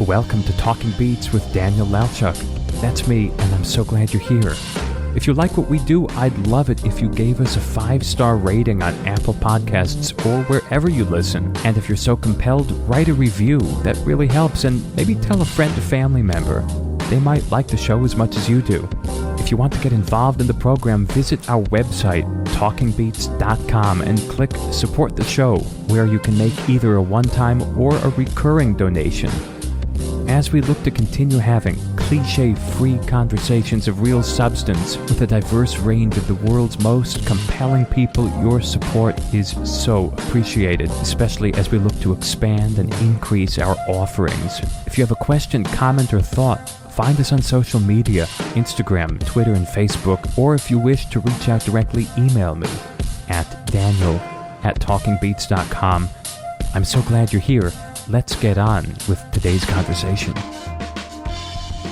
Welcome to Talking Beats with Daniel Lalchuk. That's me, and I'm so glad you're here. If you like what we do, I'd love it if you gave us a 5-star rating on Apple Podcasts or wherever you listen. And if you're so compelled, write a review. That really helps, and maybe tell a friend or family member. They might like the show as much as you do. If you want to get involved in the program, visit our website, talkingbeats.com, and click Support the Show, where you can make either a one-time or a recurring donation. As we look to continue having cliche-free conversations of real substance with a diverse range of the world's most compelling people, your support is so appreciated, especially as we look to expand and increase our offerings. If you have a question, comment, or thought, find us on social media, Instagram, Twitter, and Facebook, or if you wish to reach out directly, email me at daniel@talkingbeats.com. I'm so glad you're here. Let's get on with today's conversation.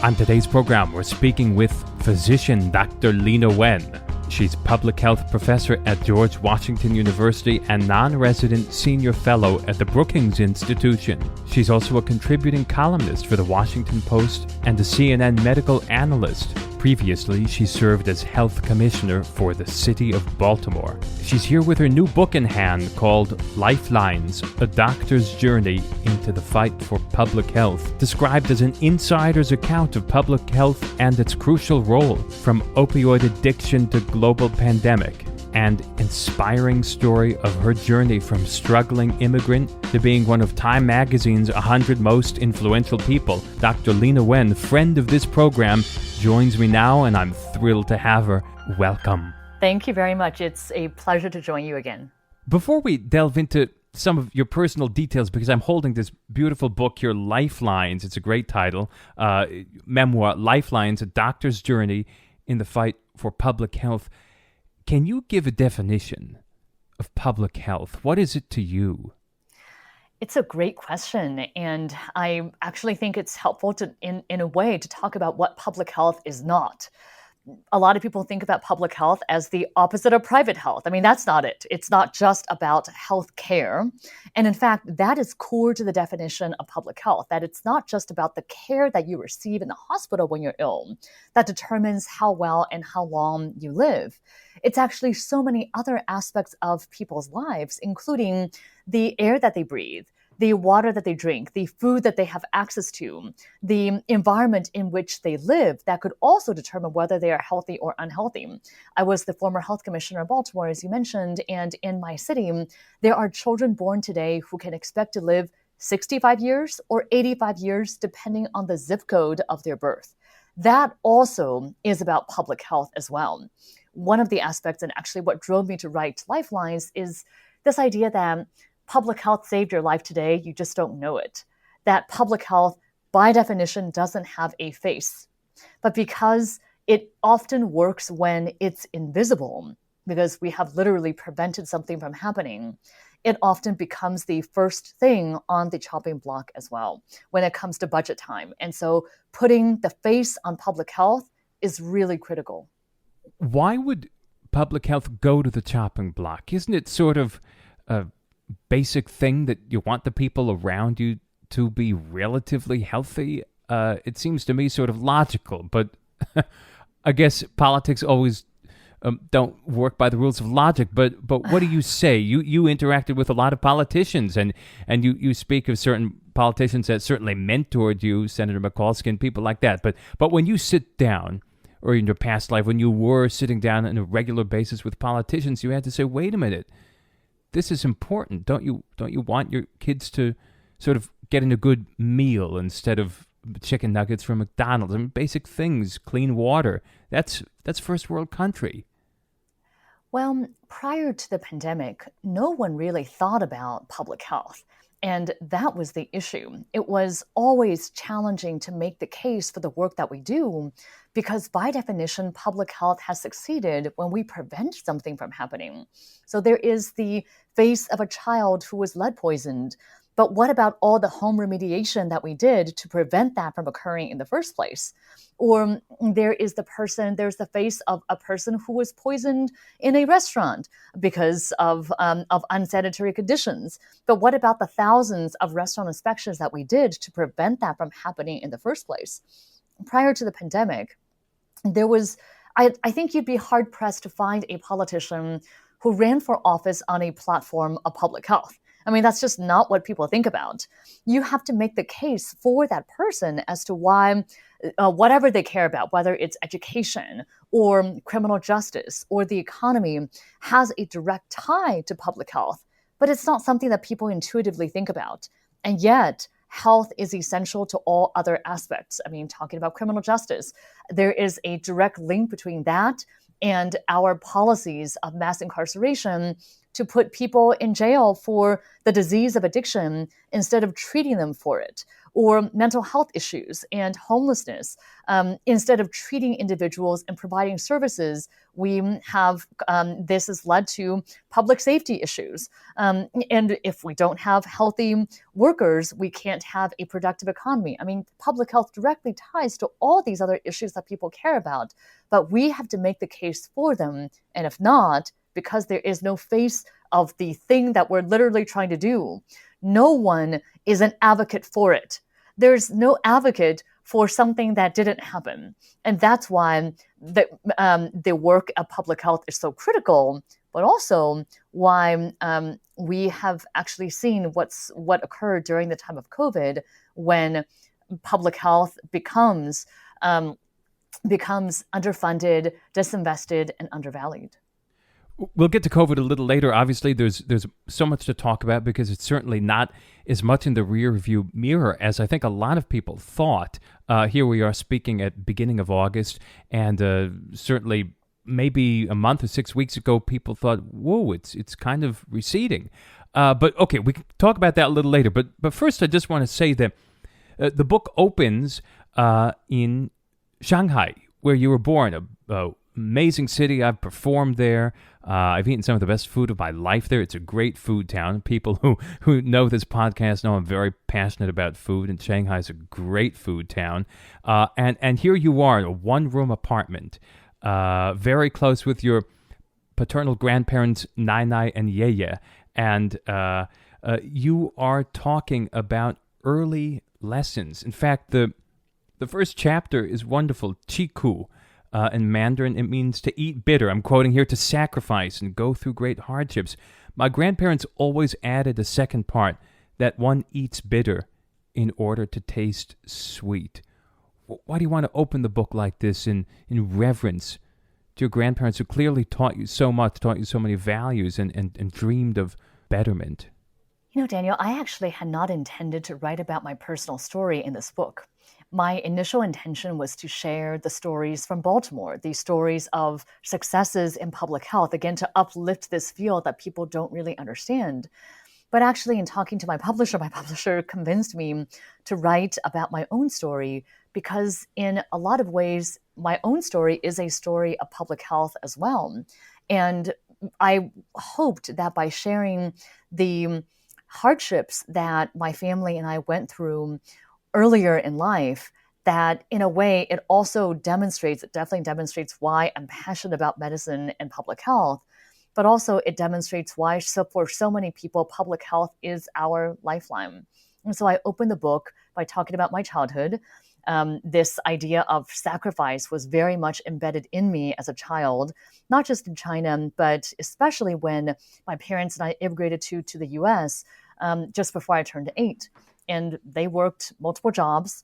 On today's program, we're speaking with physician Dr. Leana Wen. She's public health professor at George Washington University and non-resident senior fellow at the Brookings Institution. She's also a contributing columnist for the Washington Post and a CNN medical analyst. Previously, she served as health commissioner for the city of Baltimore. She's here with her new book in hand called Lifelines, A Doctor's Journey into the Fight for Public Health, described as an insider's account of public health and its crucial role, from opioid addiction to global pandemic, and inspiring story of her journey from struggling immigrant to being one of Time Magazine's 100 most influential people. Dr. Leana Wen, friend of this program, joins me now, and I'm thrilled to have her. Welcome. Thank you very much. It's a pleasure to join you again. Before we delve into some of your personal details, because I'm holding this beautiful book here, Lifelines, it's a great title, memoir, Lifelines, A Doctor's Journey in the Fight for Public Health. Can you give a definition of public health? What is it to you? It's a great question, and I actually think it's helpful to, in a way, to talk about what public health is not. A lot of people think about public health as the opposite of private health. I mean, that's not it. It's not just about health care. And in fact, that is core to the definition of public health, that it's not just about the care that you receive in the hospital when you're ill that determines how well and how long you live. It's actually so many other aspects of people's lives, including the air that they breathe, the water that they drink, the food that they have access to, the environment in which they live that could also determine whether they are healthy or unhealthy. I was the former health commissioner of Baltimore, as you mentioned, and in my city, there are children born today who can expect to live 65 years or 85 years, depending on the zip code of their birth. That also is about public health as well. One of the aspects, and actually what drove me to write Lifelines, is this idea that public health saved your life today, you just don't know it. That public health, by definition, doesn't have a face. But because it often works when it's invisible, because we have literally prevented something from happening, it often becomes the first thing on the chopping block as well when it comes to budget time. And so putting the face on public health is really critical. Why would public health go to the chopping block? Isn't it sort of a basic thing that you want the people around you to be relatively healthy? It seems to me sort of logical, but I guess politics always don't work by the rules of logic. But what do you say? You interacted with a lot of politicians, and you speak of certain politicians that certainly mentored you, Senator Mikulski and people like that. But when you sit down, or in your past life, when you were sitting down on a regular basis with politicians, you had to say, wait a minute, this is important. Don't you want your kids to sort of getting a good meal instead of chicken nuggets from McDonald's? I mean, basic things, clean water. That's first world country. Well, prior to the pandemic, no one really thought about public health. And that was the issue. It was always challenging to make the case for the work that we do, because by definition, public health has succeeded when we prevent something from happening. So there is the face of a child who was lead poisoned, But what about all the home remediation that we did to prevent that from occurring in the first place? Or there's the face of a person who was poisoned in a restaurant because of unsanitary conditions. But what about the thousands of restaurant inspections that we did to prevent that from happening in the first place? Prior to the pandemic, I think you'd be hard pressed to find a politician who ran for office on a platform of public health. I mean, that's just not what people think about. You have to make the case for that person as to why whatever they care about, whether it's education or criminal justice or the economy, has a direct tie to public health. But it's not something that people intuitively think about. And yet, health is essential to all other aspects. I mean, talking about criminal justice, there is a direct link between that and our policies of mass incarceration to put people in jail for the disease of addiction instead of treating them for it, or mental health issues and homelessness. Instead of treating individuals and providing services, we have this has led to public safety issues. And if we don't have healthy workers, we can't have a productive economy. I mean, public health directly ties to all these other issues that people care about, but we have to make the case for them. And if not, because there is no face of the thing that we're literally trying to do, no one is an advocate for it. There's no advocate for something that didn't happen. And that's why the work of public health is so critical, but also why we have actually seen what occurred during the time of COVID, when public health becomes underfunded, disinvested, and undervalued. We'll get to COVID a little later. Obviously, there's so much to talk about because it's certainly not as much in the rearview mirror as I think a lot of people thought. Here we are speaking at beginning of August, and certainly maybe a month or 6 weeks ago, people thought, whoa, it's kind of receding. But okay, we can talk about that a little later. But first, I just want to say that the book opens in Shanghai, where you were born, a amazing city. I've performed there. I've eaten some of the best food of my life there. It's a great food town. People who know this podcast know I'm very passionate about food, and Shanghai is a great food town. And here you are in a one-room apartment, very close with your paternal grandparents, Nai Nai and Ye Ye. And you are talking about early lessons. In fact, the first chapter is wonderful, Chiku. In Mandarin, it means to eat bitter. I'm quoting here, to sacrifice and go through great hardships. My grandparents always added a second part, that one eats bitter in order to taste sweet. Why do you want to open the book like this in reverence to your grandparents who clearly taught you so much, taught you so many values, and dreamed of betterment? You know, Daniel, I actually had not intended to write about my personal story in this book. My initial intention was to share the stories from Baltimore, the stories of successes in public health, again, to uplift this field that people don't really understand. But actually, in talking to my publisher convinced me to write about my own story, because in a lot of ways, my own story is a story of public health as well. And I hoped that by sharing the hardships that my family and I went through earlier in life, that in a way it definitely demonstrates why I'm passionate about medicine and public health, but also it demonstrates why for so many people, public health is our lifeline. And so I opened the book by talking about my childhood. This idea of sacrifice was very much embedded in me as a child, not just in China, but especially when my parents and I immigrated to the US just before I turned 8. And they worked multiple jobs,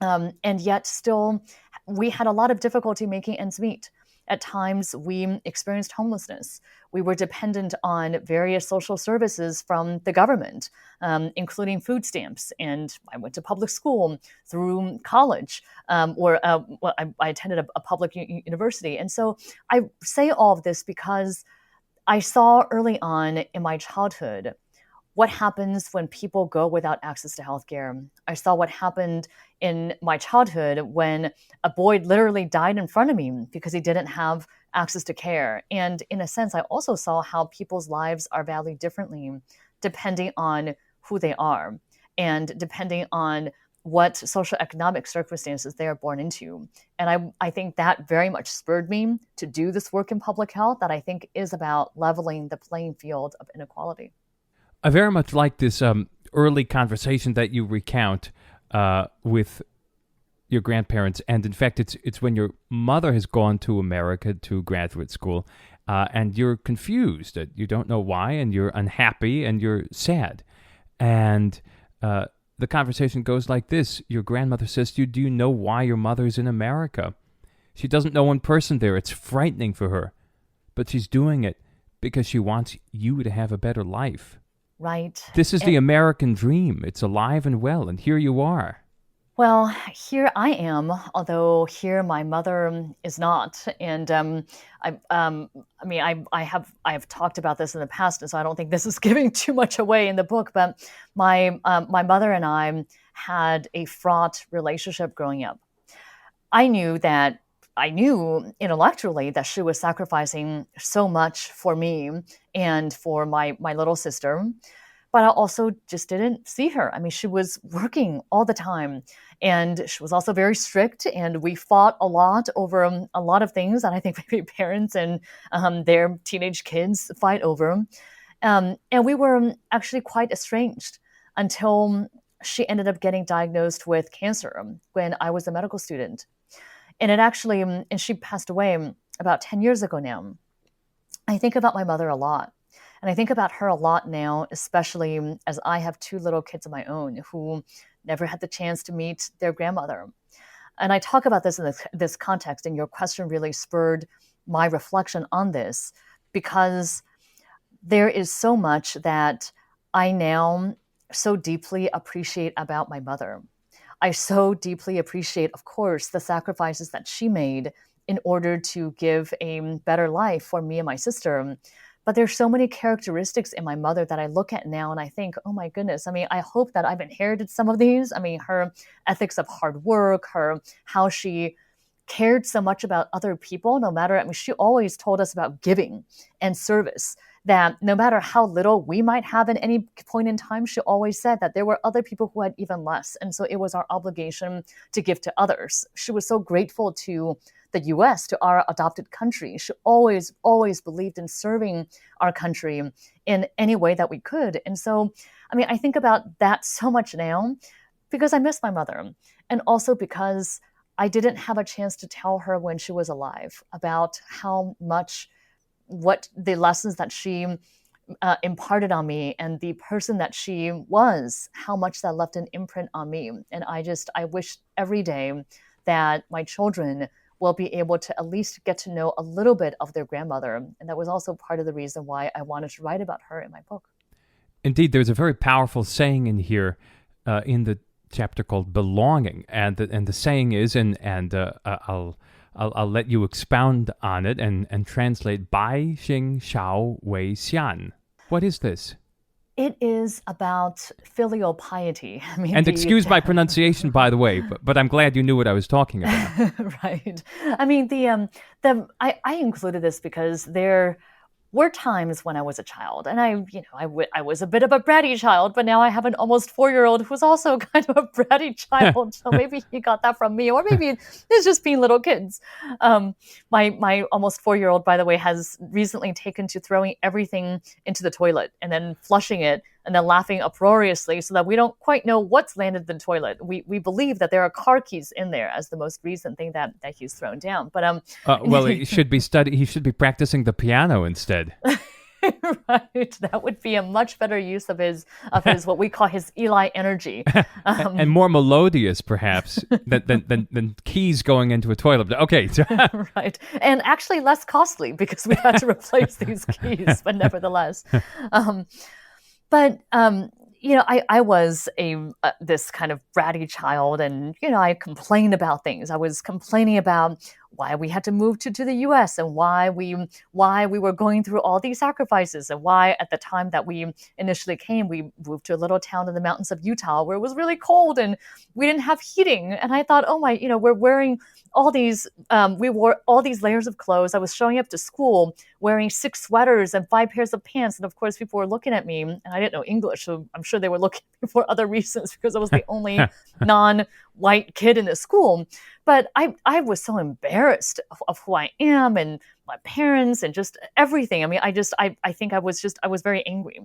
and yet still we had a lot of difficulty making ends meet. At times we experienced homelessness. We were dependent on various social services from the government, including food stamps. And I went to public school through college, I attended a public university. And so I say all of this because I saw early on in my childhood what happens when people go without access to healthcare. I saw what happened in my childhood when a boy literally died in front of me because he didn't have access to care. And in a sense, I also saw how people's lives are valued differently depending on who they are, and depending on what social economic circumstances they are born into. And I think that very much spurred me to do this work in public health that I think is about leveling the playing field of inequality. I very much like this early conversation that you recount with your grandparents, and in fact, it's when your mother has gone to America to graduate school, and you're confused, you don't know why, and you're unhappy, and you're sad, and the conversation goes like this. Your grandmother says to you, do you know why your mother's in America? She doesn't know one person there. It's frightening for her, but she's doing it because she wants you to have a better life. Right. This is the American dream. It's alive and well, and here you are. Well, here I am, although here my mother is not. And I have talked about this in the past, and so I don't think this is giving too much away in the book. But my mother and I had a fraught relationship growing up. I knew intellectually that she was sacrificing so much for me and for my little sister. But I also just didn't see her. I mean, she was working all the time, and she was also very strict, and we fought a lot over a lot of things that I think maybe parents and their teenage kids fight over. And we were actually quite estranged until she ended up getting diagnosed with cancer when I was a medical student. And she passed away about 10 years ago now. I think about my mother a lot. And I think about her a lot now, especially as I have two little kids of my own who never had the chance to meet their grandmother. And I talk about this in this context, and your question really spurred my reflection on this, because there is so much that I now so deeply appreciate about my mother. I so deeply appreciate, of course, the sacrifices that she made in order to give a better life for me and my sister. But there's so many characteristics in my mother that I look at now and I think, oh my goodness, I mean, I hope that I've inherited some of these. I mean, her ethics of hard work, how she cared so much about other people, she always told us about giving and service, that no matter how little we might have at any point in time, she always said that there were other people who had even less. And so it was our obligation to give to others. She was so grateful to the U.S., to our adopted country. She always believed in serving our country in any way that we could. And so, I mean, I think about that so much now because I miss my mother, and also because I didn't have a chance to tell her when she was alive about how much, what the lessons that she imparted on me and the person that she was, how much that left an imprint on me. And I wish every day that my children will be able to at least get to know a little bit of their grandmother. And that was also part of the reason why I wanted to write about her in my book. Indeed, there's a very powerful saying in here in the chapter called belonging. And the saying is, I'll let you expound on it and translate, Bai Xing Shao Wei Xian. What is this? It is about filial piety. I mean, and excuse my pronunciation, by the way, but I'm glad you knew what I was talking about. Right. I mean, I included this because there were times when I was a child, and I was a bit of a bratty child, but now I have an almost 4-year-old who's also kind of a bratty child. So maybe he got that from me, or maybe it's just being little kids. My almost 4-year-old, by the way, has recently taken to throwing everything into the toilet and then flushing it and then laughing uproariously so that we don't quite know what's landed in the toilet. We believe that there are car keys in there as the most recent thing that he's thrown down. But well, he should be practicing the piano instead. Right, that would be a much better use of his what we call his Eli energy, and more melodious, perhaps, than keys going into a toilet. Okay, right, and actually less costly because we had to replace these keys, but nevertheless. I was this kind of bratty child, and I complained about things. I was complaining about why we had to move to the US and why we were going through all these sacrifices, and why at the time that we initially came, we moved to a little town in the mountains of Utah where it was really cold and we didn't have heating. And I thought, oh my, we're wearing all these, we wore all these layers of clothes. I was showing up to school wearing 6 sweaters and 5 pairs of pants. And of course, people were looking at me, and I didn't know English, so I'm sure they were looking at me for other reasons because I was the only non-white kid in the school. But I was so embarrassed of who I am and my parents and just everything. I mean, I think I was very angry.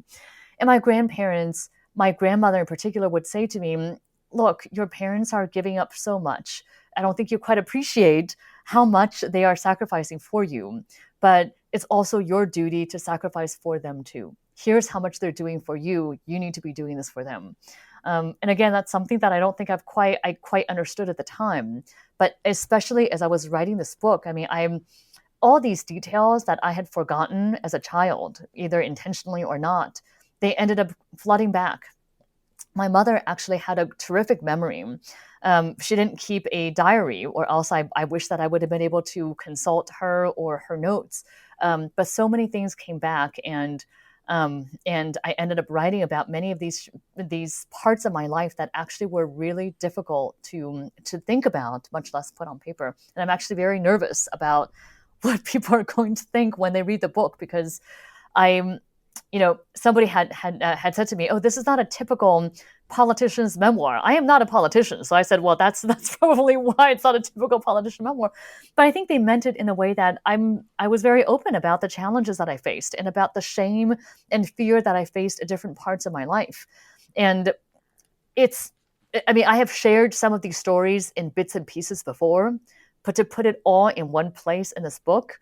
And my grandparents, my grandmother in particular, would say to me, look, your parents are giving up so much. I don't think you quite appreciate how much they are sacrificing for you, but it's also your duty to sacrifice for them too. Here's how much they're doing for you. You need to be doing this for them. And again, that's something that I don't think I quite understood at the time. But especially as I was writing this book, I mean, all these details that I had forgotten as a child, either intentionally or not, they ended up flooding back. My mother actually had a terrific memory. She didn't keep a diary, or else I wish that I would have been able to consult her or her notes. But so many things came back, and I ended up writing about many of these parts of my life that actually were really difficult to think about, much less put on paper. And I'm actually very nervous about what people are going to think when they read the book, because somebody had said to me, "Oh, this is not a typical politician's memoir." I am not a politician, so I said, "Well, that's probably why it's not a typical politician memoir." But I think they meant it in a way that I was very open about the challenges that I faced and about the shame and fear that I faced at different parts of my life. And I have shared some of these stories in bits and pieces before, but to put it all in one place in this book,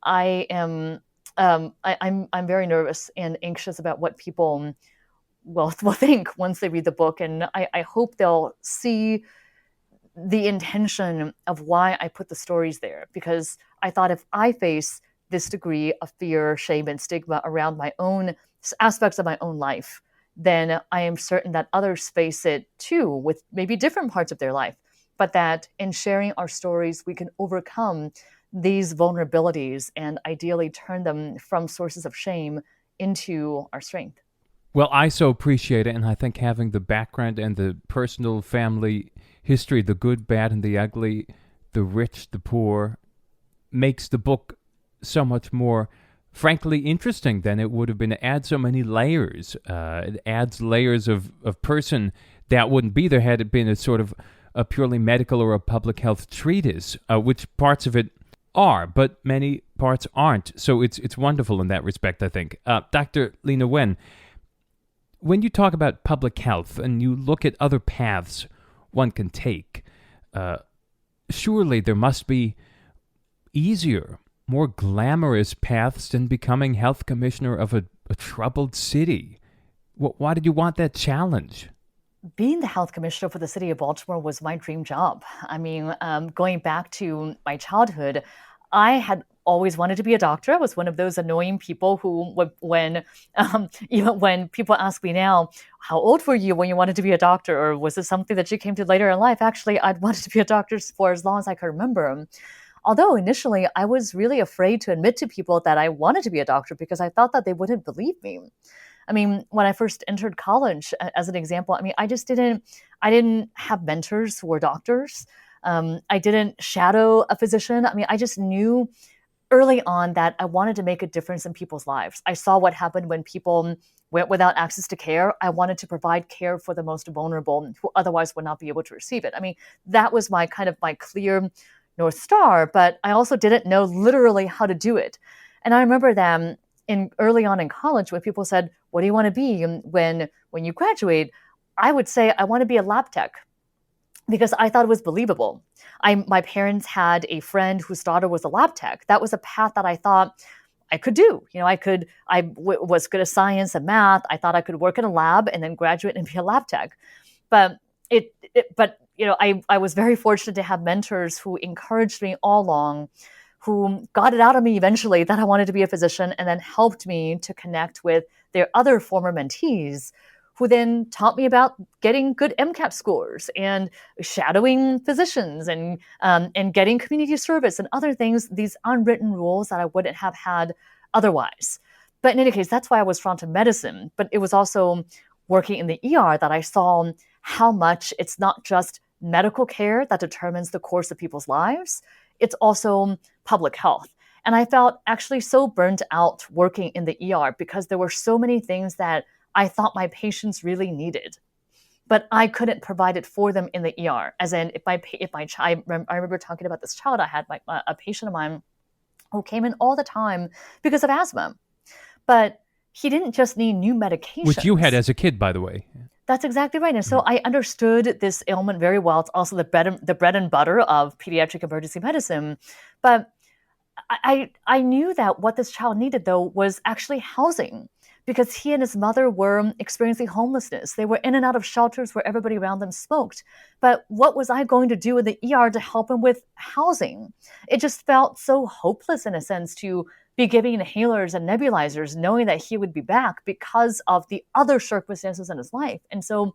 I'm very nervous and anxious about what people will think once they read the book. And I hope they'll see the intention of why I put the stories there, because I thought if I face this degree of fear, shame, and stigma around my own aspects of my own life, then I am certain that others face it too, with maybe different parts of their life, but that in sharing our stories, we can overcome these vulnerabilities and ideally turn them from sources of shame into our strength. Well, I so appreciate it, and I think having the background and the personal family history, the good, bad, and the ugly, the rich, the poor, makes the book so much more, frankly, interesting than it would have been. It adds so many layers. It adds layers of person that wouldn't be there had it been a sort of a purely medical or a public health treatise, which parts of it are, but many parts aren't. So it's wonderful in that respect, I think. Dr. Leana Wen, when you talk about public health and you look at other paths one can take, surely there must be easier, more glamorous paths than becoming health commissioner of a troubled city. Why did you want that challenge? Being the health commissioner for the city of Baltimore was my dream job. I mean, going back to my childhood, I had always wanted to be a doctor. I was one of those annoying people who, when people ask me now, how old were you when you wanted to be a doctor? Or was it something that you came to later in life? Actually, I'd wanted to be a doctor for as long as I could remember. Although initially I was really afraid to admit to people that I wanted to be a doctor because I thought that they wouldn't believe me. I mean, when I first entered college, as an example, I mean, I didn't have mentors who were doctors. I didn't shadow a physician. I mean, I just knew early on that I wanted to make a difference in people's lives. I saw what happened when people went without access to care. I wanted to provide care for the most vulnerable who otherwise would not be able to receive it. I mean, that was my clear North Star, but I also didn't know literally how to do it. And I remember them early on in college when people said, "What do you want to be when you graduate?" I would say, "I want to be a lab tech," because I thought it was believable. My parents had a friend whose daughter was a lab tech. That was a path that I thought I could do. I was good at science and math. I thought I could work in a lab and then graduate and be a lab tech. But I was very fortunate to have mentors who encouraged me all along, who got it out of me eventually that I wanted to be a physician, and then helped me to connect with their other former mentees who then taught me about getting good MCAT scores and shadowing physicians and getting community service and other things, these unwritten rules that I wouldn't have had otherwise. But in any case, that's why I was drawn to medicine. But it was also working in the ER that I saw how much it's not just medical care that determines the course of people's lives, it's also public health. And I felt actually so burnt out working in the ER because there were so many things that I thought my patients really needed, but I couldn't provide it for them in the ER. As in, I remember talking about this child I had, a patient of mine who came in all the time because of asthma, but he didn't just need new medications. Which you had as a kid, by the way. That's exactly right. And so I understood this ailment very well. It's also the bread and butter of pediatric emergency medicine. But I knew that what this child needed, though, was actually housing, because he and his mother were experiencing homelessness. They were in and out of shelters where everybody around them smoked. But what was I going to do in the ER to help him with housing? It just felt so hopeless, in a sense, to be giving inhalers and nebulizers, knowing that he would be back because of the other circumstances in his life. And so,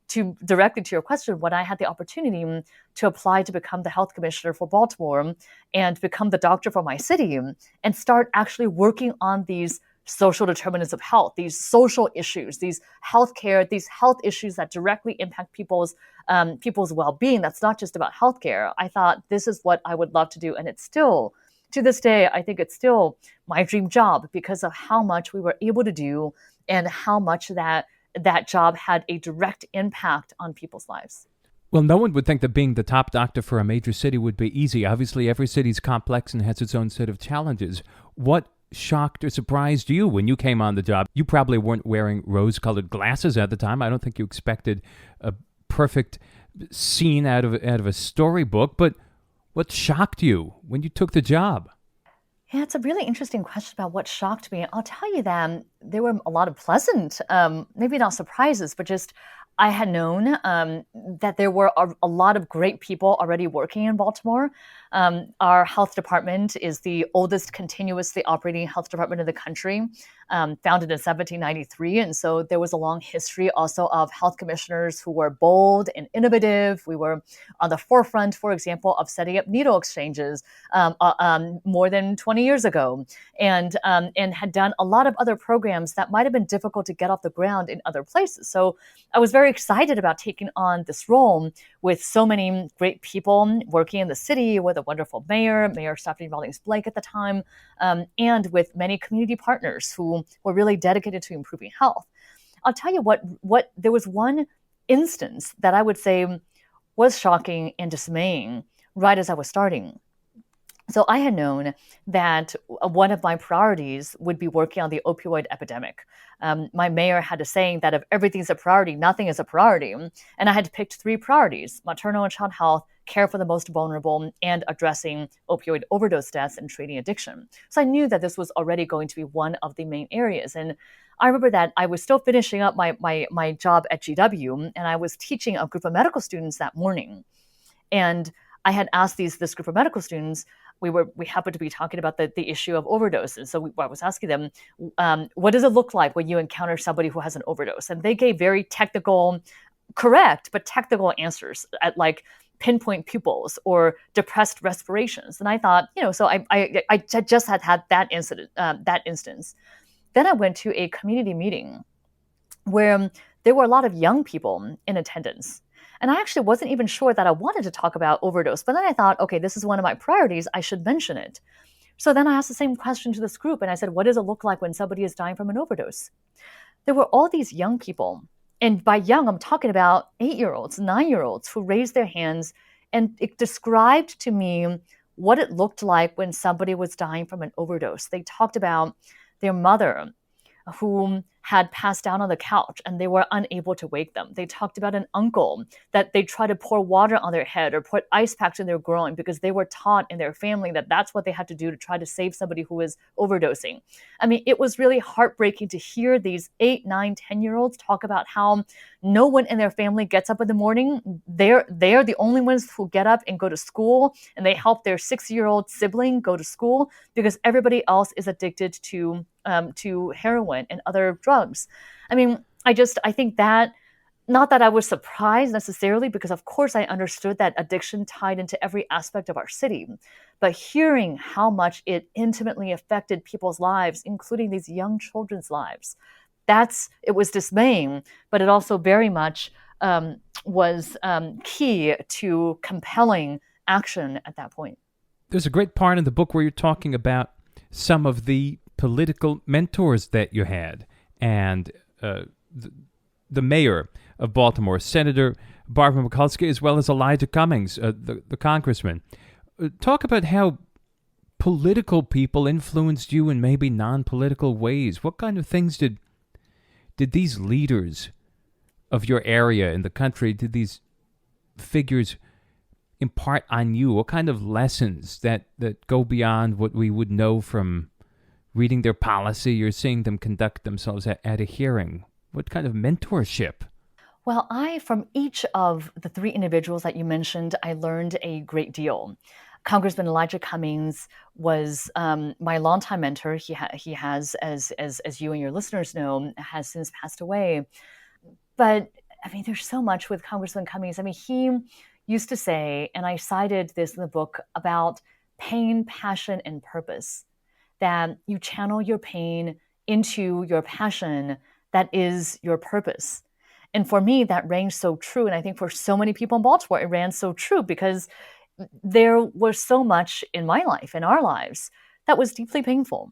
to directly to your question, when I had the opportunity to apply to become the health commissioner for Baltimore and become the doctor for my city and start actually working on these social determinants of health, these social issues, these healthcare, these health issues that directly impact people's well-being, that's not just about healthcare, I thought this is what I would love to do. And it's still, to this day, I think it's still my dream job because of how much we were able to do and how much that job had a direct impact on people's lives. Well, no one would think that being the top doctor for a major city would be easy. Obviously, every city's complex and has its own set of challenges. What shocked or surprised you when you came on the job? You probably weren't wearing rose-colored glasses at the time. I don't think you expected a perfect scene out of a storybook, but what shocked you when you took the job? Yeah, it's a really interesting question about what shocked me. I'll tell you that there were a lot of pleasant, maybe not surprises, but just I had known that there were a lot of great people already working in Baltimore. Our health department is the oldest continuously operating health department in the country, founded in 1793. And so there was a long history also of health commissioners who were bold and innovative. We were on the forefront, for example, of setting up needle exchanges more than 20 years ago, and had done a lot of other programs that might have been difficult to get off the ground in other places. So I was very excited about taking on this role with so many great people working in the city, with a wonderful Mayor Stephanie Rawlings Blake at the time, and with many community partners who were really dedicated to improving health. I'll tell you what there was one instance that I would say was shocking and dismaying right as I was starting. So I had known that one of my priorities would be working on the opioid epidemic. My mayor had a saying that if everything's a priority, nothing is a priority. And I had picked three priorities: maternal and child health, care for the most vulnerable, and addressing opioid overdose deaths and treating addiction. So I knew that this was already going to be one of the main areas. And I remember that I was still finishing up my job at GW, and I was teaching a group of medical students that morning. And I had asked this group of medical students, we happened to be talking about the issue of overdoses. So I was asking them, what does it look like when you encounter somebody who has an overdose? And they gave very technical, correct, but technical answers at like pinpoint pupils or depressed respirations. And I thought, so I just had that instance. Then I went to a community meeting where there were a lot of young people in attendance. And I actually wasn't even sure that I wanted to talk about overdose. But then I thought, okay, this is one of my priorities. I should mention it. So then I asked the same question to this group. And I said, what does it look like when somebody is dying from an overdose? There were all these young people. And by young, I'm talking about 8-year-olds, 9-year-olds who raised their hands. And it described to me what it looked like when somebody was dying from an overdose. They talked about their mother who had passed down on the couch and they were unable to wake them. They talked about an uncle that they tried to pour water on their head or put ice packs in their groin because they were taught in their family that that's what they had to do to try to save somebody who was overdosing. I mean, it was really heartbreaking to hear these 8, 9, 10-year-olds talk about how no one in their family gets up in the morning. They're the only ones who get up and go to school, and they help their 6-year-old sibling go to school because everybody else is addicted to heroin and other drugs. I mean, I think that, not that I was surprised necessarily, because of course I understood that addiction tied into every aspect of our city, but hearing how much it intimately affected people's lives, including these young children's lives, it was dismaying, but it also very much was key to compelling action at that point. There's a great part in the book where you're talking about some of the political mentors that you had, and the mayor of Baltimore, Senator Barbara Mikulski, as well as Elijah Cummings, the congressman. Talk about how political people influenced you in maybe non-political ways. What kind of things did these leaders of your area in the country, did these figures impart on you? What kind of lessons that go beyond what we would know from reading their policy or seeing them conduct themselves at a hearing? What kind of mentorship? Well, from each of the three individuals that you mentioned, I learned a great deal. Congressman Elijah Cummings was my longtime mentor. He has, as you and your listeners know, has since passed away. But I mean, there's so much with Congressman Cummings. I mean, he used to say, and I cited this in the book, about pain, passion, and purpose, that you channel your pain into your passion that is your purpose. And for me, that rang so true. And I think for so many people in Baltimore, it ran so true, because there was so much in my life, in our lives, that was deeply painful.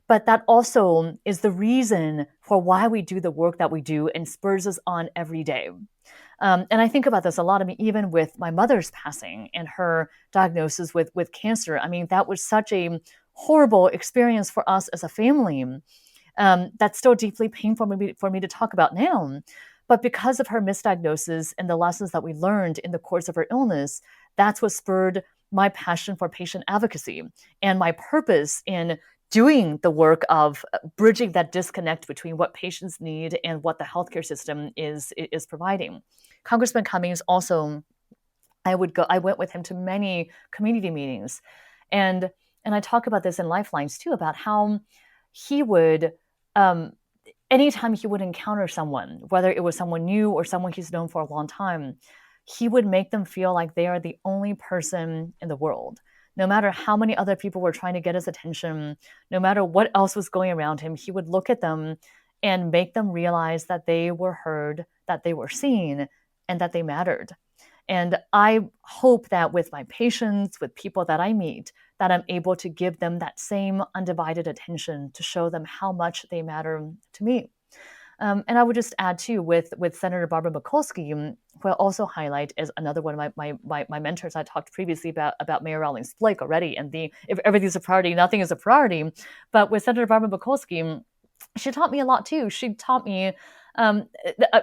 But that also is the reason for why we do the work that we do and spurs us on every day. And I think about this a lot. I mean, even with my mother's passing and her diagnosis with cancer, I mean, that was such a horrible experience for us as a family. That's still deeply painful for me to talk about now. But because of her misdiagnosis and the lessons that we learned in the course of her illness, that's what spurred my passion for patient advocacy and my purpose in doing the work of bridging that disconnect between what patients need and what the healthcare system is providing. Congressman Cummings also, I went with him to many community meetings, and I talk about this in Lifelines too, about how he would, anytime he would encounter someone, whether it was someone new or someone he's known for a long time, he would make them feel like they are the only person in the world. No matter how many other people were trying to get his attention, no matter what else was going around him, he would look at them and make them realize that they were heard, that they were seen, and that they mattered. And I hope that with my patients, with people that I meet, that I'm able to give them that same undivided attention to show them how much they matter to me. And I would just add too, with Senator Barbara Mikulski, who I also highlight as another one of my mentors. I talked previously about Mayor Rawlings Blake already, and if everything's a priority, nothing is a priority. But with Senator Barbara Mikulski, she taught me a lot too. She taught me.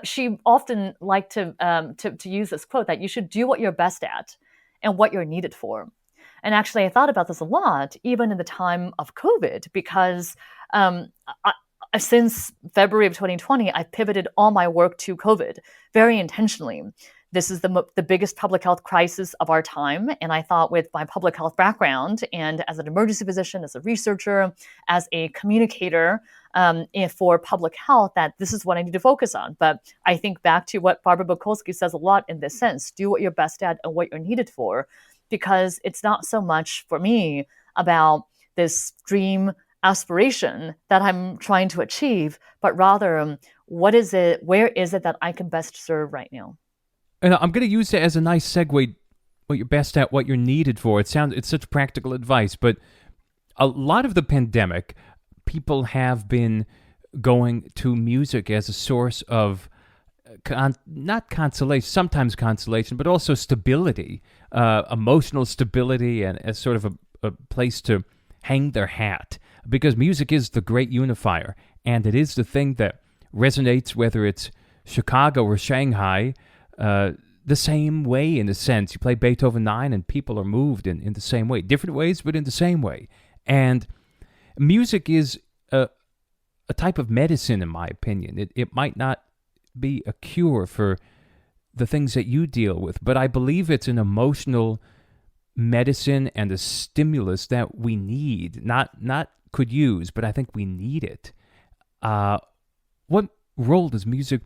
She often liked to use this quote that you should do what you're best at and what you're needed for. And actually, I thought about this a lot, even in the time of COVID, because since February of 2020, I've pivoted all my work to COVID very intentionally. This is the biggest public health crisis of our time. And I thought, with my public health background and as an emergency physician, as a researcher, as a communicator for public health, that this is what I need to focus on. But I think back to what Barbara Mikulski says a lot in this sense: do what you're best at and what you're needed for, because it's not so much for me about this dream aspiration that I'm trying to achieve, but rather, where is it that I can best serve right now? And I'm going to use it as a nice segue, what you're best at, what you're needed for. It's such practical advice, but a lot of the pandemic, people have been going to music as a source of not consolation, sometimes consolation, but also stability, emotional stability, and as sort of a place to hang their hat, because music is the great unifier, and it is the thing that resonates, whether it's Chicago or Shanghai, the same way, in a sense. You play Beethoven 9 and people are moved in the same way. Different ways, but in the same way. And music is a type of medicine, in my opinion. It might not be a cure for the things that you deal with, but I believe it's an emotional medicine and a stimulus that we need, not could use, but I think we need it. What role does music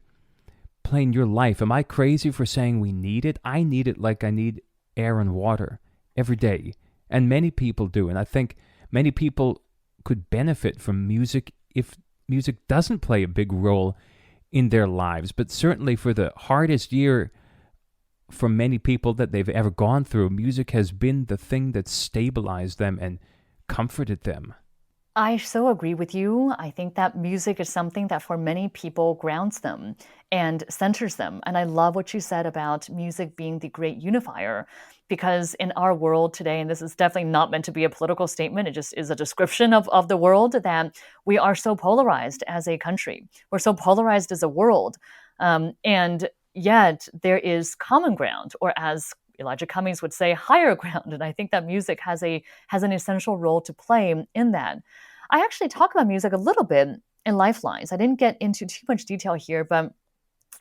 play in your life? Am I crazy for saying we need it? I need it like I need air and water every day. And many people do. And I think many people could benefit from music if music doesn't play a big role in their lives. But certainly for the hardest year for many people that they've ever gone through, music has been the thing that stabilized them and comforted them. I so agree with you. I think that music is something that for many people grounds them and centers them. And I love what you said about music being the great unifier, because in our world today, and this is definitely not meant to be a political statement, it just is a description of the world, that we are so polarized as a country. We're so polarized as a world. And yet there is common ground, or as Elijah Cummings would say, higher ground. And I think that music has an essential role to play in that. I actually talk about music a little bit in Lifelines. I didn't get into too much detail here, but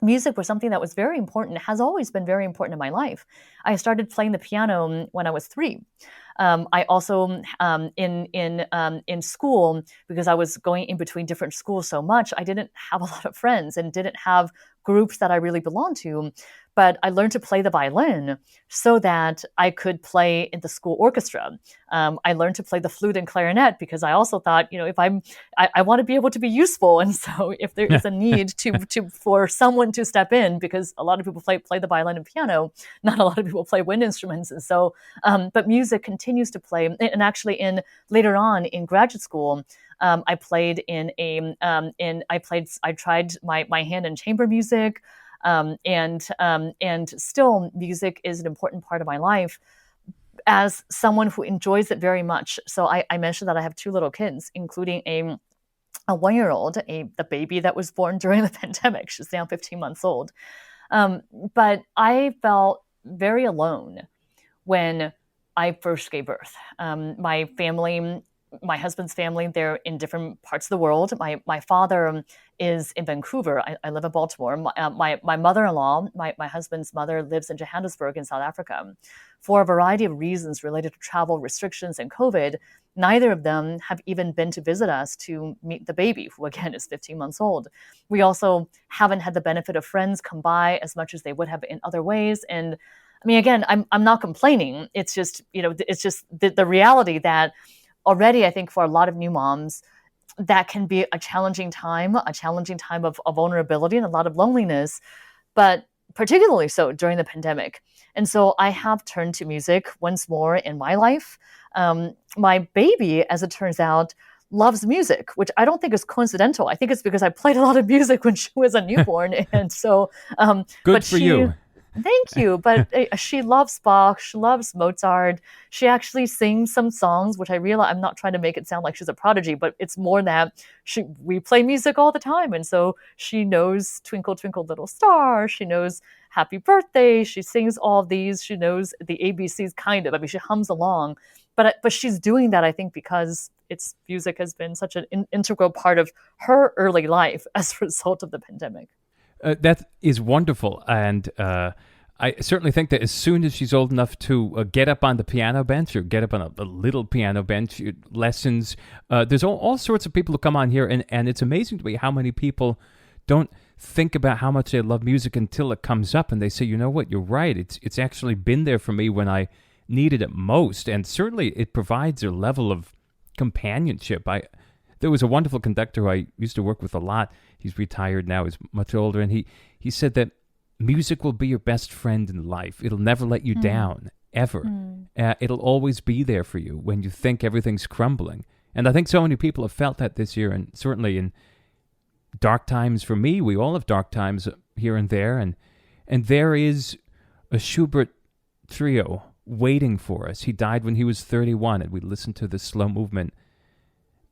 music was something that was very important, has always been very important in my life. I started playing the piano when I was 3. I also in school, because I was going in between different schools so much, I didn't have a lot of friends and didn't have groups that I really belonged to. But I learned to play the violin so that I could play in the school orchestra. I learned to play the flute and clarinet because I also thought, if I want to be able to be useful, and so if there is a need to for someone to step in, because a lot of people play the violin and piano, not a lot of people play wind instruments, and so but music continues to play. And actually, later on in graduate school, I played I tried my hand in chamber music. And still, music is an important part of my life as someone who enjoys it very much. So I mentioned that I have 2 little kids, including a 1-year-old, the baby that was born during the pandemic. She's now 15 months old. But I felt very alone when I first gave birth. My family, my husband's family, they're in different parts of the world. My father is in Vancouver. I live in Baltimore. My mother-in-law, my husband's mother, lives in Johannesburg in South Africa. For a variety of reasons related to travel restrictions and COVID, neither of them have even been to visit us to meet the baby, who again is 15 months old. We also haven't had the benefit of friends come by as much as they would have in other ways. And I mean, again, I'm not complaining. It's just, it's just the reality that already, I think for a lot of new moms, that can be a challenging time of vulnerability and a lot of loneliness, but particularly so during the pandemic. And so I have turned to music once more in my life. My baby, as it turns out, loves music, which I don't think is coincidental. I think it's because I played a lot of music when she was a newborn. And so, Good for you. Thank you. But she loves Bach. She loves Mozart. She actually sings some songs, which I realize I'm not trying to make it sound like she's a prodigy, but it's more that we play music all the time. And so she knows Twinkle, Twinkle, Little Star. She knows Happy Birthday. She sings all of these. She knows the ABCs kind of. I mean, she hums along. But she's doing that, I think, because music has been such an integral part of her early life as a result of the pandemic. That is wonderful, and I certainly think that as soon as she's old enough to get up on the piano bench or get up on a little piano bench, lessons, there's all sorts of people who come on here, and it's amazing to me how many people don't think about how much they love music until it comes up, and they say, you know what, you're right, it's actually been there for me when I needed it most, and certainly it provides a level of companionship. There was a wonderful conductor who I used to work with a lot. He's retired now, he's much older, and he said that music will be your best friend in life. It'll never let you down, ever. It'll always be there for you when you think everything's crumbling. And I think so many people have felt that this year, and certainly in dark times for me, we all have dark times here and there, and there is a Schubert trio waiting for us. He died when he was 31, and we listened to the slow movement,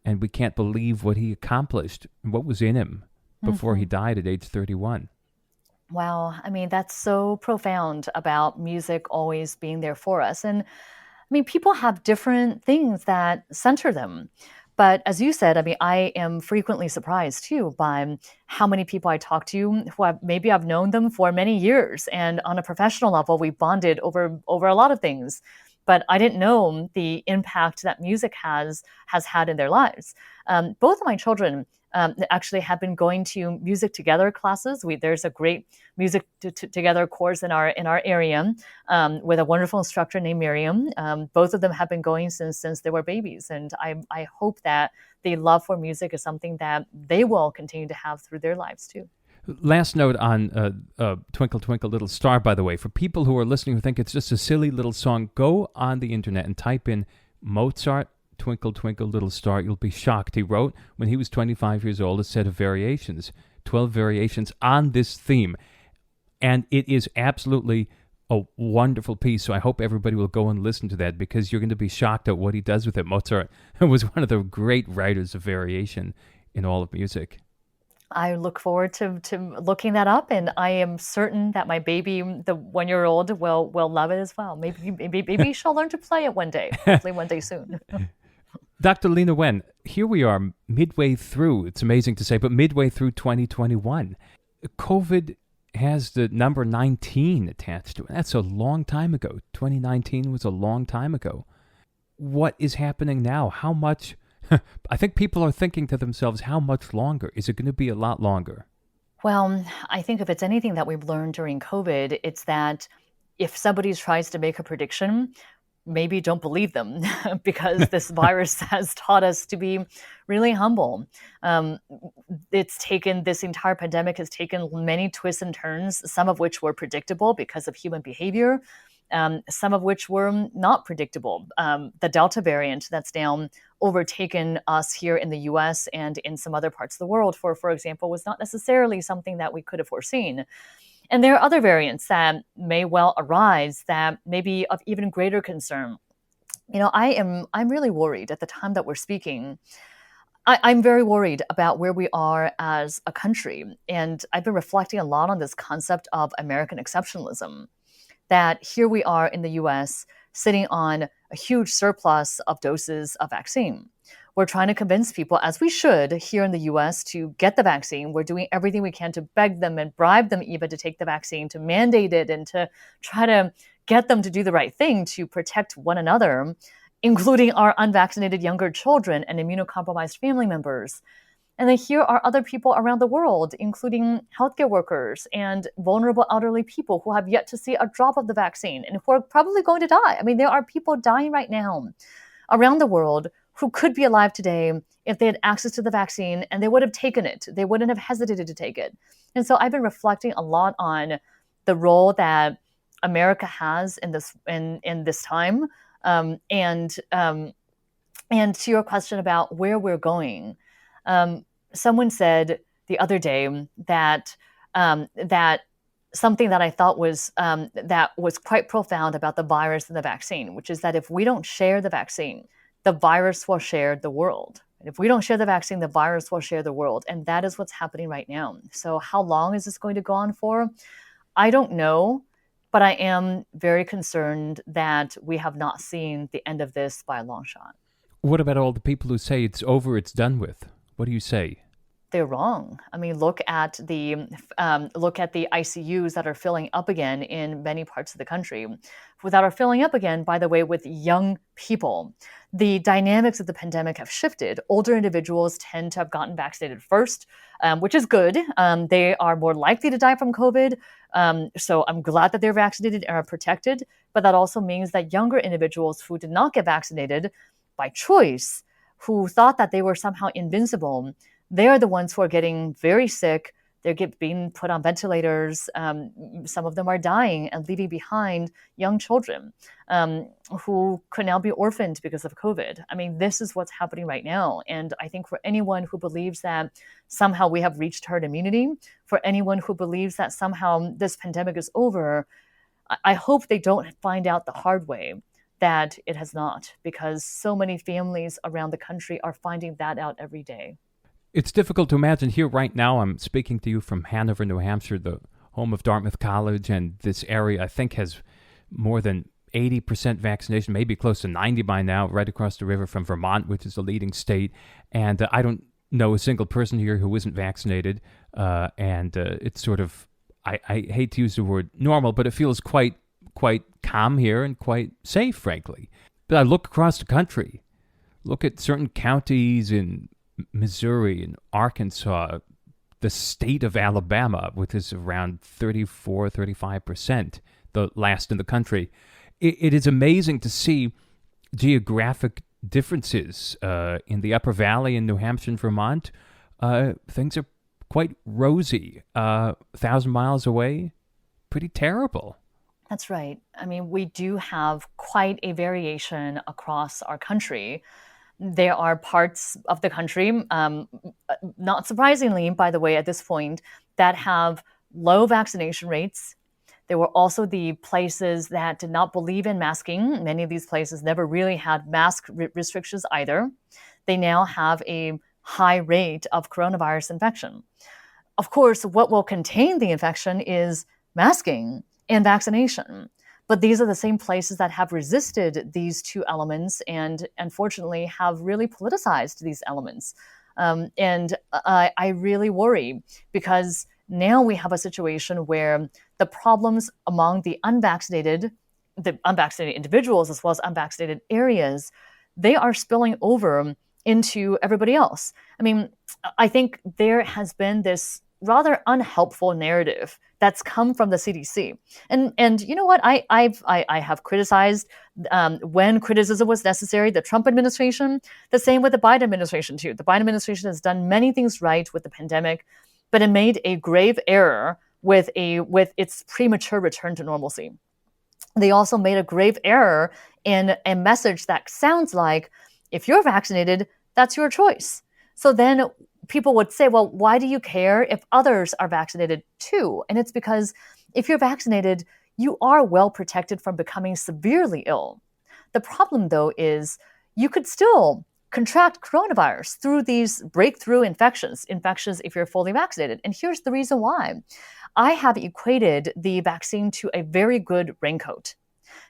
and we can't believe what he accomplished and what was in him before he died at age 31. Wow. I mean, that's so profound about music always being there for us. And I mean, people have different things that center them. But as you said, I mean, I am frequently surprised too by how many people I talk to who maybe I've known them for many years. And on a professional level, we bonded over a lot of things. But I didn't know the impact that music has had in their lives. Both of my children actually have been going to music together classes. There's a great music together course in our area with a wonderful instructor named Miriam. Both of them have been going since they were babies, and I hope that the love for music is something that they will continue to have through their lives too. Last note on Twinkle Twinkle Little Star, by the way. For people who are listening who think it's just a silly little song, go on the internet and type in Mozart, Twinkle Twinkle Little Star. You'll be shocked. He wrote, when he was 25 years old, a set of variations, 12 variations on this theme. And it is absolutely a wonderful piece. So I hope everybody will go and listen to that, because you're going to be shocked at what he does with it. Mozart was one of the great writers of variation in all of music. I look forward to looking that up, and I am certain that my baby, the 1-year-old, will love it as well. Maybe she'll learn to play it one day. Hopefully, one day soon. Dr. Leana Wen, here we are midway through. It's amazing to say, but midway through 2021, COVID has the number 19 attached to it. That's a long time ago. 2019 was a long time ago. What is happening now? How much? I think people are thinking to themselves, how much longer? Is it going to be a lot longer? Well, I think if it's anything that we've learned during COVID, it's that if somebody tries to make a prediction, maybe don't believe them, because this virus has taught us to be really humble. This entire pandemic has taken many twists and turns, some of which were predictable because of human behavior, some of which were not predictable. The Delta variant that's now overtaken us here in the US and in some other parts of the world, for example, was not necessarily something that we could have foreseen. And there are other variants that may well arise that may be of even greater concern. I'm really worried at the time that we're speaking. I'm very worried about where we are as a country. And I've been reflecting a lot on this concept of American exceptionalism, that here we are in the US sitting on a huge surplus of doses of vaccine. We're trying to convince people, as we should here in the US, to get the vaccine. We're doing everything we can to beg them and bribe them even to take the vaccine, to mandate it, and to try to get them to do the right thing to protect one another, including our unvaccinated younger children and immunocompromised family members. And then here are other people around the world, including healthcare workers and vulnerable elderly people who have yet to see a drop of the vaccine and who are probably going to die. I mean, there are people dying right now around the world who could be alive today if they had access to the vaccine, and they would have taken it. They wouldn't have hesitated to take it. And so I've been reflecting a lot on the role that America has in this time, and to your question about where we're going. Someone said the other day that something that I thought was quite profound about the virus and the vaccine, which is that if we don't share the vaccine, the virus will share the world. And if we don't share the vaccine, the virus will share the world. And that is what's happening right now. So how long is this going to go on for? I don't know, but I am very concerned that we have not seen the end of this by a long shot. What about all the people who say it's over, it's done with? What do you say? They're wrong. I mean, look at the ICUs that are filling up again in many parts of the country. That are filling up again, by the way, with young people. The dynamics of the pandemic have shifted. Older individuals tend to have gotten vaccinated first, which is good. They are more likely to die from COVID. So I'm glad that they're vaccinated and are protected. But that also means that younger individuals who did not get vaccinated by choice, who thought that they were somehow invincible, they are the ones who are getting very sick. They're being put on ventilators. Some of them are dying and leaving behind young children who could now be orphaned because of COVID. I mean, this is what's happening right now. And I think for anyone who believes that somehow we have reached herd immunity, for anyone who believes that somehow this pandemic is over, I hope they don't find out the hard way that it has not, because so many families around the country are finding that out every day. It's difficult to imagine here right now. I'm speaking to you from Hanover, New Hampshire, the home of Dartmouth College, and this area I think has more than 80% vaccination, maybe close to 90 by now, right across the river from Vermont, which is the leading state. And I don't know a single person here who isn't vaccinated. It's sort of, I hate to use the word normal, but it feels quite calm here and quite safe, frankly. But I look across the country, look at certain counties in Missouri and Arkansas, the state of Alabama, which is around 34, 35%, the last in the country. It is amazing to see geographic differences in the Upper Valley in New Hampshire and Vermont. Things are quite rosy. 1,000 miles away, pretty terrible. That's right. I mean, we do have quite a variation across our country. There are parts of the country, not surprisingly, by the way, at this point, that have low vaccination rates. There were also the places that did not believe in masking. Many of these places never really had mask restrictions either. They now have a high rate of coronavirus infection. Of course, what will contain the infection is masking and vaccination. But these are the same places that have resisted these two elements and unfortunately have really politicized these elements. And I really worry because now we have a situation where the problems among the unvaccinated individuals as well as unvaccinated areas, they are spilling over into everybody else. I mean, I think there has been this rather unhelpful narrative that's come from the CDC. And you know what? I have criticized when criticism was necessary, the Trump administration, the same with the Biden administration too. The Biden administration has done many things right with the pandemic, but it made a grave error with its premature return to normalcy. They also made a grave error in a message that sounds like, if you're vaccinated, that's your choice. So then people would say, well, why do you care if others are vaccinated too? And it's because if you're vaccinated, you are well protected from becoming severely ill. The problem, though, is you could still contract coronavirus through these breakthrough infections if you're fully vaccinated. And here's the reason why. I have equated the vaccine to a very good raincoat.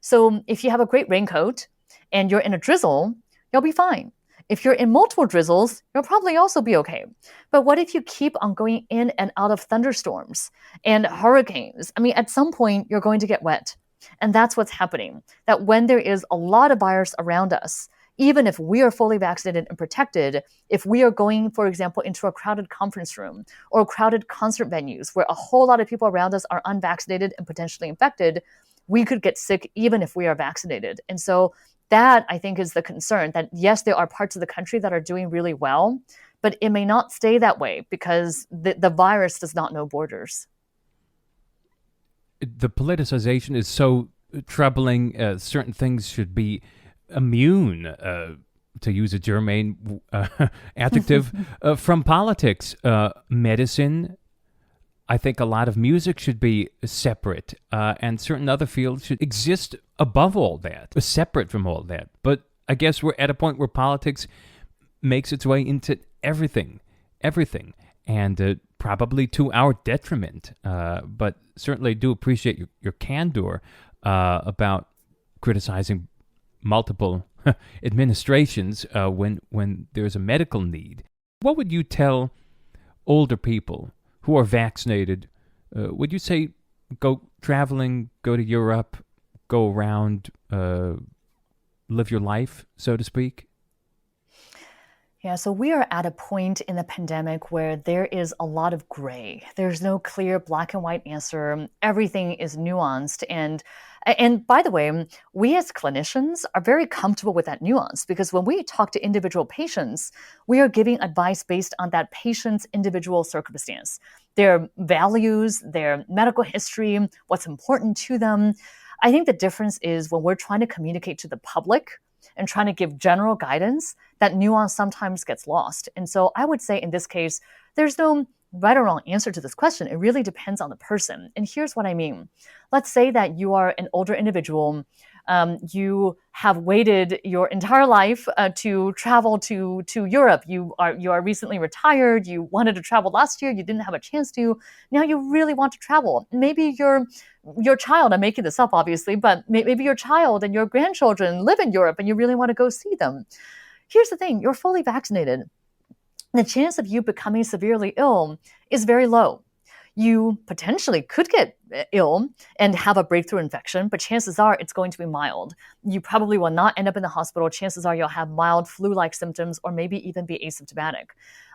So if you have a great raincoat and you're in a drizzle, you'll be fine. If you're in multiple drizzles, you'll probably also be okay. But what if you keep on going in and out of thunderstorms and hurricanes? I mean, at some point, you're going to get wet. And that's what's happening. That when there is a lot of virus around us, even if we are fully vaccinated and protected, if we are going, for example, into a crowded conference room or crowded concert venues where a whole lot of people around us are unvaccinated and potentially infected, we could get sick even if we are vaccinated. And so that, I think, is the concern, that yes, there are parts of the country that are doing really well, but it may not stay that way because the virus does not know borders. The politicization is so troubling. Certain things should be immune, to use a germane adjective, from politics. Medicine, I think a lot of music should be separate, and certain other fields should exist above all that, separate from all that. But I guess we're at a point where politics makes its way into everything, and probably to our detriment. But certainly do appreciate your candor about criticizing multiple administrations when there's a medical need. What would you tell older people who are vaccinated? Would you say go traveling, go to Europe, go around, live your life, so to speak? Yeah, so we are at a point in the pandemic where there is a lot of gray. There's no clear black and white answer. Everything is nuanced. And by the way, we as clinicians are very comfortable with that nuance because when we talk to individual patients, we are giving advice based on that patient's individual circumstance, their values, their medical history, what's important to them. I think the difference is when we're trying to communicate to the public and trying to give general guidance, that nuance sometimes gets lost. And so I would say in this case, there's no right or wrong answer to this question. It really depends on the person. And here's what I mean. Let's say that you are an older individual. You have waited your entire life to travel to Europe. You are recently retired. You wanted to travel last year. You didn't have a chance to. Now you really want to travel. Maybe your child, I'm making this up obviously, but maybe your child and your grandchildren live in Europe and you really want to go see them. Here's the thing, you're fully vaccinated. The chance of you becoming severely ill is very low. you potentially could get ill and have a breakthrough infection, but chances are it's going to be mild. You probably will not end up in the hospital. Chances are you'll have mild flu-like symptoms or maybe even be asymptomatic.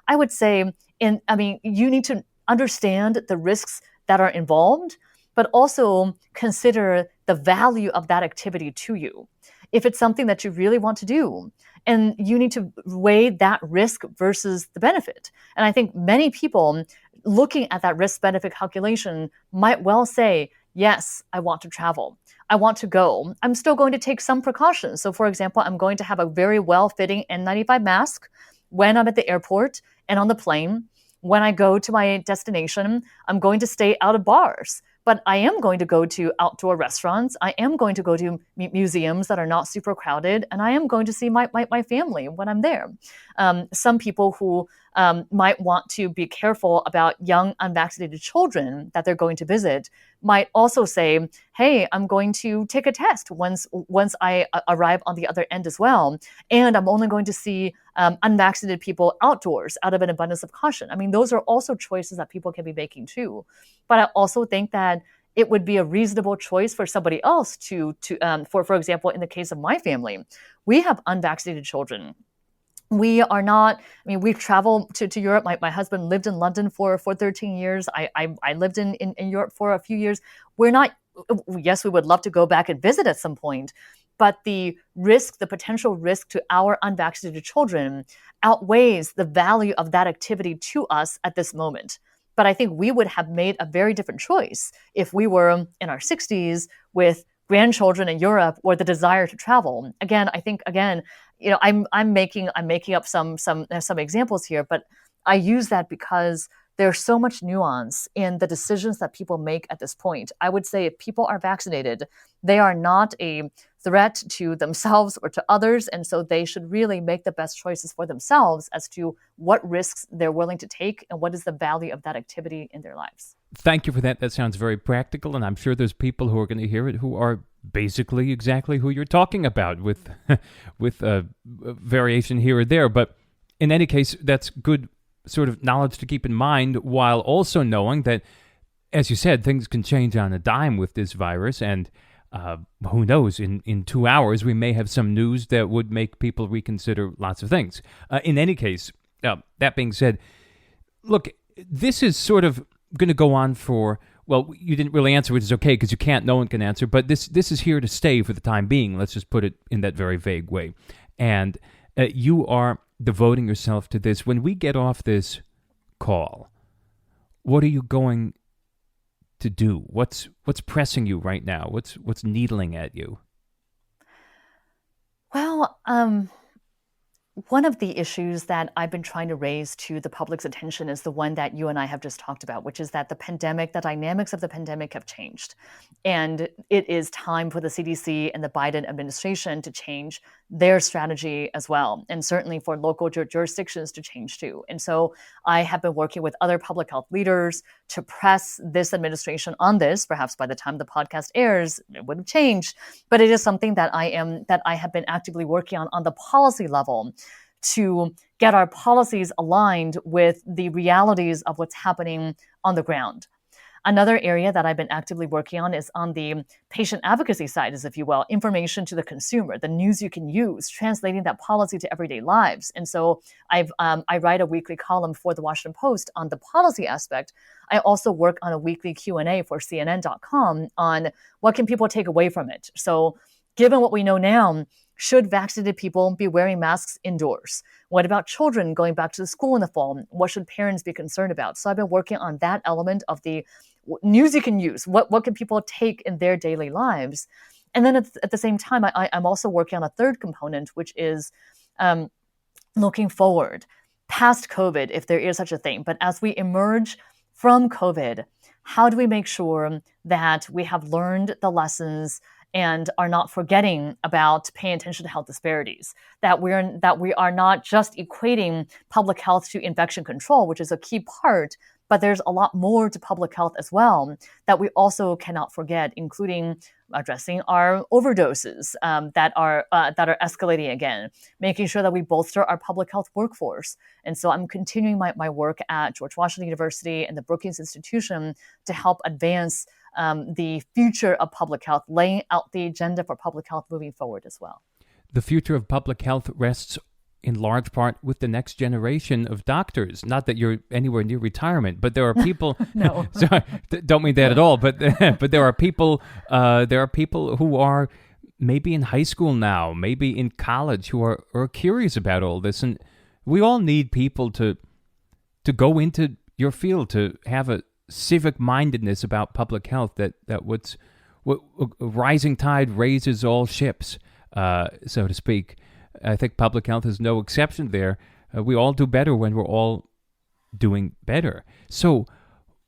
I would say, you need to understand the risks that are involved, but also consider the value of that activity to you. If it's something that you really want to do, and you need to weigh that risk versus the benefit. And I think many people looking at that risk benefit calculation might well say, yes, I want to travel. I want to go. I'm still going to take some precautions. So for example, I'm going to have a very well-fitting N95 mask when I'm at the airport and on the plane. When I go to my destination, I'm going to stay out of bars. But I am going to go to outdoor restaurants. I am going to go to museums that are not super crowded, and I am going to see my family when I'm there. Some people who might want to be careful about young unvaccinated children that they're going to visit might also say, hey, I'm going to take a test once I arrive on the other end as well. And I'm only going to see unvaccinated people outdoors out of an abundance of caution. I mean, those are also choices that people can be making too. But I also think that it would be a reasonable choice for somebody else for example, in the case of my family, we have unvaccinated children. We are not, we've traveled to Europe. My husband lived in London for 13 years. I lived in Europe for a few years. We're not, yes, we would love to go back and visit at some point, but the potential risk to our unvaccinated children outweighs the value of that activity to us at this moment. But I think we would have made a very different choice if we were in our 60s with grandchildren in Europe or the desire to travel. I'm making up some examples here, but I use that because there's so much nuance in the decisions that people make at this point. I would say if people are vaccinated, they are not a threat to themselves or to others, and so they should really make the best choices for themselves as to what risks they're willing to take and what is the value of that activity in their lives. Thank you for that. That sounds very practical, and I'm sure there's people who are going to hear it who are basically exactly who you're talking about with variation here or there. But in any case, that's good sort of knowledge to keep in mind, while also knowing that, as you said, things can change on a dime with this virus, and who knows, in 2 hours we may have some news that would make people reconsider lots of things. In any case, that being said, look, this is sort of going to go on for, well, you didn't really answer, which is okay because no one can answer, but this is here to stay for the time being. Let's just put it in that very vague way. And you are devoting yourself to this. When we get off this call, what are you going to do? What's pressing you right now? What's needling at you? Well, one of the issues that I've been trying to raise to the public's attention is the one that you and I have just talked about, which is that the dynamics of the pandemic have changed. And it is time for the CDC and the Biden administration to change their strategy as well. And certainly for local jurisdictions to change too. And so I have been working with other public health leaders to press this administration on this. Perhaps by the time the podcast airs, it would have changed. But it is something that I have been actively working on the policy level, to get our policies aligned with the realities of what's happening on the ground. Another area that I've been actively working on is on the patient advocacy side, as if you will, information to the consumer, the news you can use, translating that policy to everyday lives. And so I write a weekly column for the Washington Post on the policy aspect. I also work on a weekly Q&A for CNN.com on what can people take away from it. So given what we know now, should vaccinated people be wearing masks indoors? What about children going back to the school in the fall? What should parents be concerned about? So I've been working on that element of the news you can use. What can people take in their daily lives? And then at the same time, I'm also working on a third component, which is looking forward past COVID, if there is such a thing. But as we emerge from COVID, how do we make sure that we have learned the lessons and are not forgetting about paying attention to health disparities, that we are not just equating public health to infection control, which is a key part, But there's a lot more to public health as well that we also cannot forget, including addressing our overdoses that are escalating again, making sure that we bolster our public health workforce. And so I'm continuing my work at George Washington University and the Brookings Institution to help advance the future of public health, laying out the agenda for public health moving forward as well. The future of public health rests in large part with the next generation of doctors. Not that you're anywhere near retirement, but there are people. No, sorry, don't mean that at all. But but there are people. There are people who are maybe in high school now, maybe in college, who are curious about all this, and we all need people to go into your field, to have a civic mindedness about public health. That what's a rising tide raises all ships, so to speak. I think public health is no exception there. We all do better when we're all doing better. So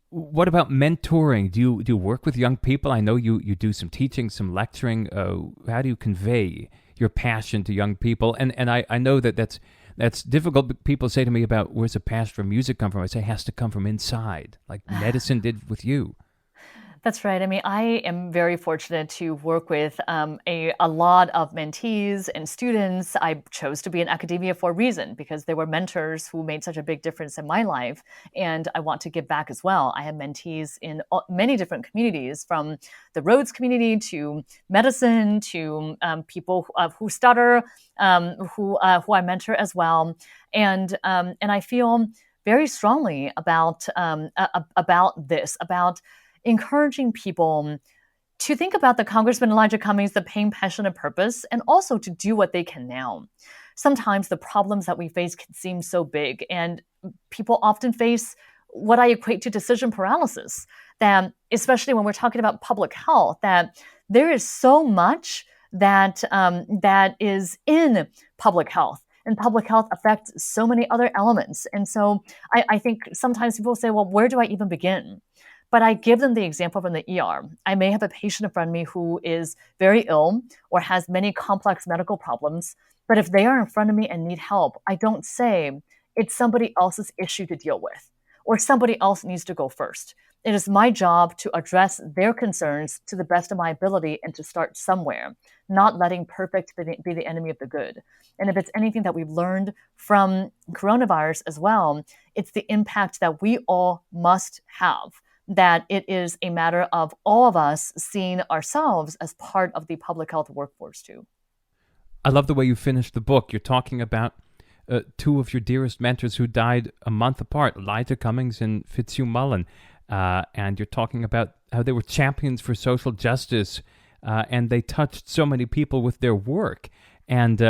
what about mentoring? Do you work with young people? I know you do some teaching, some lecturing. How do you convey your passion to young people? And I know that's difficult. People say to me about, where's the passion for music come from? I say it has to come from inside, like medicine did with you. That's right. I mean, I am very fortunate to work with a lot of mentees and students. I chose to be in academia for a reason, because there were mentors who made such a big difference in my life, and I want to give back as well. I have mentees in many different communities, from the Rhodes community to medicine to people who stutter, who I mentor as well, and I feel very strongly about this, about encouraging people to think about the Congressman Elijah Cummings, the pain, passion, and purpose, and also to do what they can now. Sometimes the problems that we face can seem so big, and people often face what I equate to decision paralysis, that especially when we're talking about public health, that there is so much that is in public health. And public health affects so many other elements. And so I think sometimes people say, well, where do I even begin? But I give them the example from the ER. I may have a patient in front of me who is very ill or has many complex medical problems, but if they are in front of me and need help, I don't say it's somebody else's issue to deal with, or somebody else needs to go first. It is my job to address their concerns to the best of my ability and to start somewhere, not letting perfect be the enemy of the good. And if it's anything that we've learned from coronavirus as well, it's the impact that we all must have, that it is a matter of all of us seeing ourselves as part of the public health workforce too. I love the way you finished the book. You're talking about two of your dearest mentors who died a month apart, Elijah Cummings and Fitzhugh Mullen. And you're talking about how they were champions for social justice, and they touched so many people with their work. And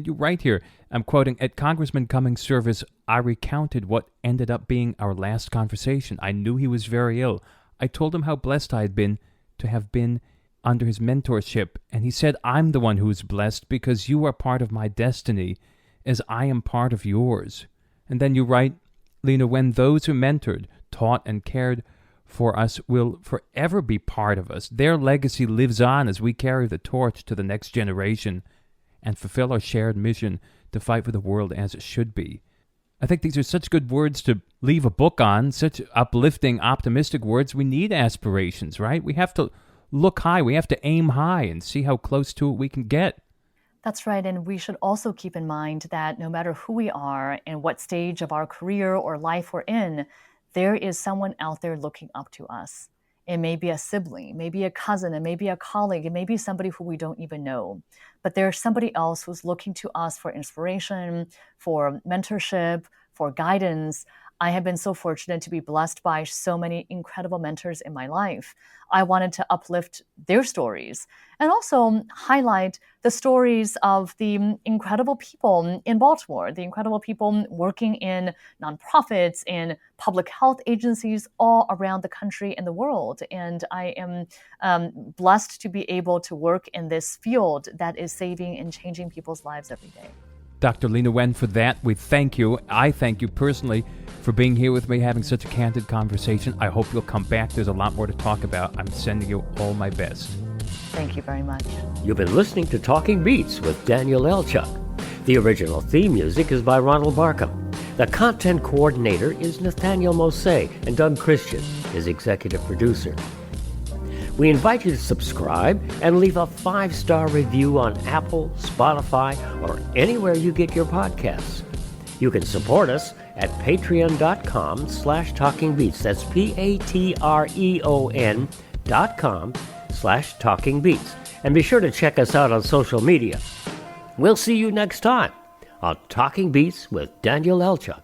you write here, I'm quoting, "At Congressman Cummings' service, I recounted what ended up being our last conversation. I knew he was very ill. I told him how blessed I had been to have been under his mentorship, and he said, I'm the one who is blessed because you are part of my destiny as I am part of yours." And then you write, Leana, "When those who mentored, taught, and cared for us will forever be part of us. Their legacy lives on as we carry the torch to the next generation and fulfill our shared mission to fight for the world as it should be." I think these are such good words to leave a book on, such uplifting, optimistic words. We need aspirations, right? We have to look high. We have to aim high and see how close to it we can get. That's right. And we should also keep in mind that no matter who we are and what stage of our career or life we're in, there is someone out there looking up to us. It may be a sibling, maybe a cousin, it may be a colleague, it may be somebody who we don't even know. But there's somebody else who's looking to us for inspiration, for mentorship, for guidance. I have been so fortunate to be blessed by so many incredible mentors in my life. I wanted to uplift their stories and also highlight the stories of the incredible people in Baltimore, the incredible people working in nonprofits, in public health agencies all around the country and the world. And I am blessed to be able to work in this field that is saving and changing people's lives every day. Dr. Leana Wen, for that, we thank you. I thank you personally for being here with me, having such a candid conversation. I hope you'll come back. There's a lot more to talk about. I'm sending you all my best. Thank you very much. You've been listening to Talking Beats with Daniel Elchuk. The original theme music is by Ronald Barkham. The content coordinator is Nathaniel Mose, and Doug Christian is executive producer. We invite you to subscribe and leave a 5-star review on Apple, Spotify, or anywhere you get your podcasts. You can support us at patreon.com/talkingbeats. That's patreon.com/talkingbeats. And be sure to check us out on social media. We'll see you next time on Talking Beats with Daniel Elchuk.